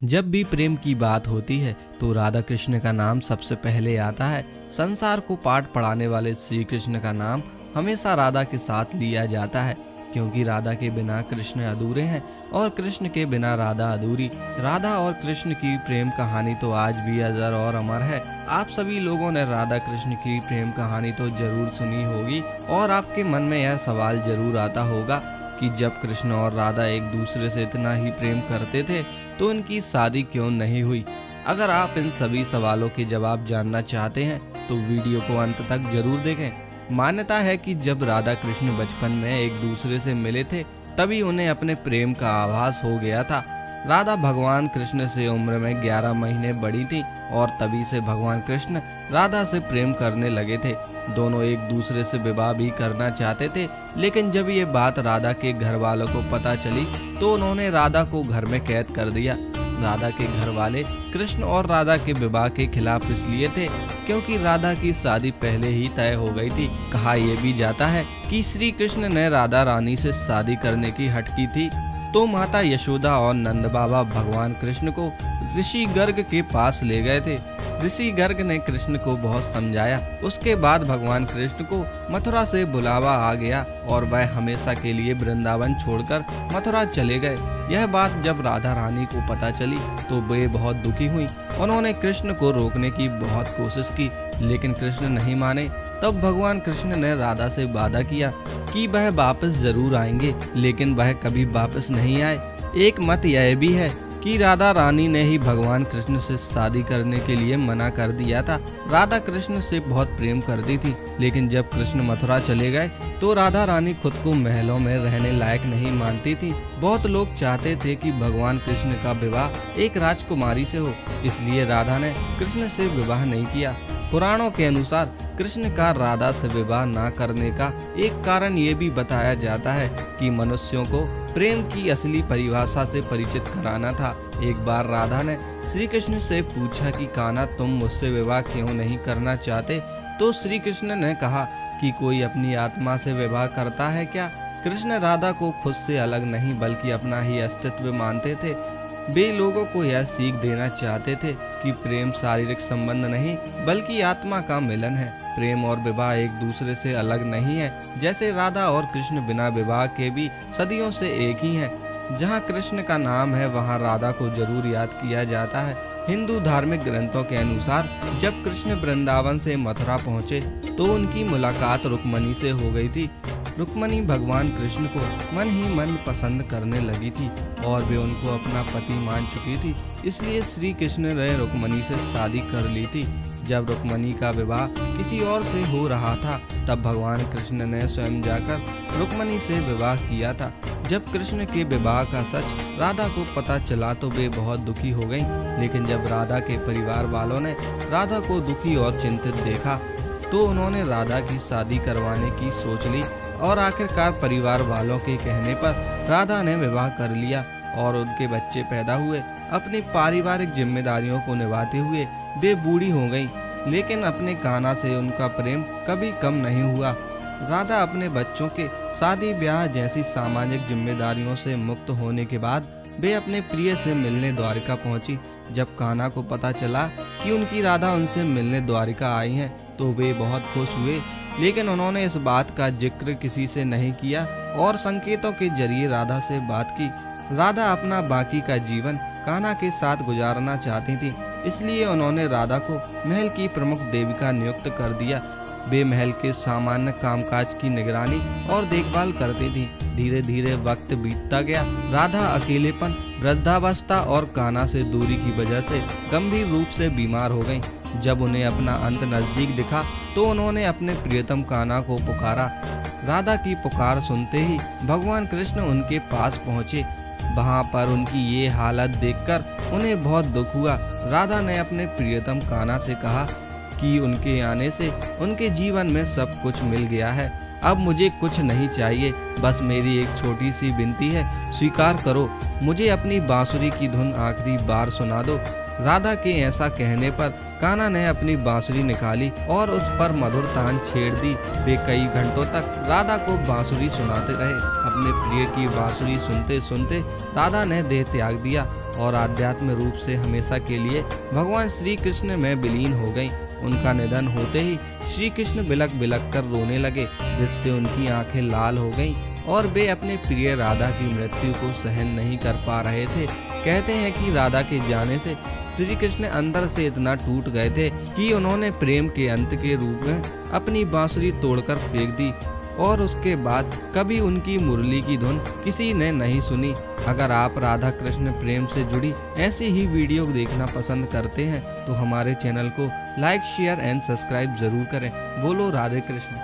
जब भी प्रेम की बात होती है तो राधा कृष्ण का नाम सबसे पहले आता है। संसार को पाठ पढ़ाने वाले श्री कृष्ण का नाम हमेशा राधा के साथ लिया जाता है, क्योंकि राधा के बिना कृष्ण अधूरे हैं और कृष्ण के बिना राधा अधूरी। राधा और कृष्ण की प्रेम कहानी तो आज भी अजर और अमर है। आप सभी लोगों ने राधा कृष्ण की प्रेम कहानी तो जरूर सुनी होगी और आपके मन में यह सवाल जरूर आता होगा कि जब कृष्ण और राधा एक दूसरे से इतना ही प्रेम करते थे तो इनकी शादी क्यों नहीं हुई। अगर आप इन सभी सवालों के जवाब जानना चाहते हैं तो वीडियो को अंत तक जरूर देखें। मान्यता है कि जब राधा कृष्ण बचपन में एक दूसरे से मिले थे तभी उन्हें अपने प्रेम का आभास हो गया था। राधा भगवान कृष्ण से उम्र में 11 महीने बड़ी थी और तभी से भगवान कृष्ण राधा से प्रेम करने लगे थे। दोनों एक दूसरे से विवाह भी करना चाहते थे, लेकिन जब ये बात राधा के घर वालों को पता चली तो उन्होंने राधा को घर में कैद कर दिया। राधा के घर वाले कृष्ण और राधा के विवाह के खिलाफ इसलिए थे क्योंकि राधा की शादी पहले ही तय हो गई थी। कहा यह भी जाता है कि श्री कृष्ण ने राधा रानी से शादी करने की हट की थी तो माता यशोदा और नंद बाबा भगवान कृष्ण को ऋषि गर्ग के पास ले गए थे। ऋषि गर्ग ने कृष्ण को बहुत समझाया। उसके बाद भगवान कृष्ण को मथुरा से बुलावा आ गया और वह हमेशा के लिए वृंदावन छोड़कर मथुरा चले गए। यह बात जब राधा रानी को पता चली तो वे बहुत दुखी हुई। उन्होंने कृष्ण को रोकने की बहुत कोशिश की, लेकिन कृष्ण नहीं माने। तब भगवान कृष्ण ने राधा से वादा किया कि वह वापस जरूर आएंगे, लेकिन वह कभी वापस नहीं आए। एक मत यह भी है कि राधा रानी ने ही भगवान कृष्ण से शादी करने के लिए मना कर दिया था। राधा कृष्ण से बहुत प्रेम करती थी, लेकिन जब कृष्ण मथुरा चले गए तो राधा रानी खुद को महलों में रहने लायक नहीं मानती थी। बहुत लोग चाहते थे कि भगवान कृष्ण का विवाह एक राजकुमारी से हो, इसलिए राधा ने कृष्ण से विवाह नहीं किया। पुराणों के अनुसार कृष्ण का राधा से विवाह न करने का एक कारण ये भी बताया जाता है कि मनुष्यों को प्रेम की असली परिभाषा से परिचित कराना था। एक बार राधा ने श्री कृष्ण से पूछा कि कान्हा, तुम मुझसे विवाह क्यों नहीं करना चाहते? तो श्री कृष्ण ने कहा कि कोई अपनी आत्मा से विवाह करता है क्या? कृष्ण राधा को खुद से अलग नहीं बल्कि अपना ही अस्तित्व मानते थे। वे लोगों को यह सीख देना चाहते थे कि प्रेम शारीरिक संबंध नहीं बल्कि आत्मा का मिलन है। प्रेम और विवाह एक दूसरे से अलग नहीं है। जैसे राधा और कृष्ण बिना विवाह के भी सदियों से एक ही हैं। जहाँ कृष्ण का नाम है वहाँ राधा को जरूर याद किया जाता है। हिंदू धार्मिक ग्रंथों के अनुसार जब कृष्ण वृंदावन से मथुरा पहुँचे तो उनकी मुलाकात रुक्मणी से हो गई थी। रुक्मणी भगवान कृष्ण को मन ही मन पसंद करने लगी थी और वे उनको अपना पति मान चुकी थी, इसलिए श्री कृष्ण ने रुक्मणी से शादी कर ली थी। जब रुक्मणी का विवाह किसी और से हो रहा था तब भगवान कृष्ण ने स्वयं जाकर रुक्मणी से विवाह किया था। जब कृष्ण के विवाह का सच राधा को पता चला तो वे बहुत दुखी हो गईं, लेकिन जब राधा के परिवार वालों ने राधा को दुखी और चिंतित देखा तो उन्होंने राधा की शादी करवाने की सोच ली और आखिरकार परिवार वालों के कहने पर राधा ने विवाह कर लिया और उनके बच्चे पैदा हुए। अपनी पारिवारिक जिम्मेदारियों को निभाते हुए वे बूढ़ी हो गईं, लेकिन अपने कान्हा से उनका प्रेम कभी कम नहीं हुआ। राधा अपने बच्चों के शादी ब्याह जैसी सामाजिक जिम्मेदारियों से मुक्त होने के बाद वे अपने प्रिय से मिलने द्वारिका पहुंची। जब कान्हा को पता चला कि उनकी राधा उनसे मिलने द्वारिका आई हैं तो वे बहुत खुश हुए, लेकिन उन्होंने इस बात का जिक्र किसी से नहीं किया और संकेतों के जरिए राधा से बात की। राधा अपना बाकी का जीवन कान्हा के साथ गुजारना चाहती थी, इसलिए उन्होंने राधा को महल की प्रमुख देविका नियुक्त कर दिया। वे महल के सामान्य कामकाज की निगरानी और देखभाल करती थी। धीरे धीरे वक्त बीतता गया। राधा अकेलेपन, वृद्धावस्था और कान्हा से दूरी की वजह से गंभीर रूप से बीमार हो गईं। जब उन्हें अपना अंत नजदीक दिखा तो उन्होंने अपने प्रियतम कान्हा को पुकारा। राधा की पुकार सुनते ही भगवान कृष्ण उनके पास पहुँचे। वहाँ पर उनकी ये हालत देखकर उन्हें बहुत दुख हुआ। राधा ने अपने प्रियतम कान्हा से कहा कि उनके आने से उनके जीवन में सब कुछ मिल गया है। अब मुझे कुछ नहीं चाहिए, बस मेरी एक छोटी सी विनती है, स्वीकार करो, मुझे अपनी बांसुरी की धुन आखिरी बार सुना दो। राधा के ऐसा कहने पर कान्हा ने अपनी बांसुरी निकाली और उस पर मधुर तान छेड़ दी। वे कई घंटों तक राधा को बांसुरी सुनाते रहे। अपने प्रिय की बांसुरी सुनते सुनते राधा ने देह त्याग दिया और आध्यात्म रूप से हमेशा के लिए भगवान श्री कृष्ण में विलीन हो गईं। उनका निधन होते ही श्री कृष्ण बिलक बिलक कर रोने लगे, जिससे उनकी आंखें लाल हो गईं और वे अपने प्रिय राधा की मृत्यु को सहन नहीं कर पा रहे थे। कहते हैं कि राधा के जाने से श्री कृष्ण अंदर से इतना टूट गए थे कि उन्होंने प्रेम के अंत के रूप में अपनी बांसुरी तोड़कर फेंक दी और उसके बाद कभी उनकी मुरली की धुन किसी ने नहीं सुनी। अगर आप राधा कृष्ण प्रेम से जुड़ी ऐसी ही वीडियो देखना पसंद करते हैं तो हमारे चैनल को लाइक, शेयर एंड सब्सक्राइब जरूर करें। बोलो राधे कृष्ण।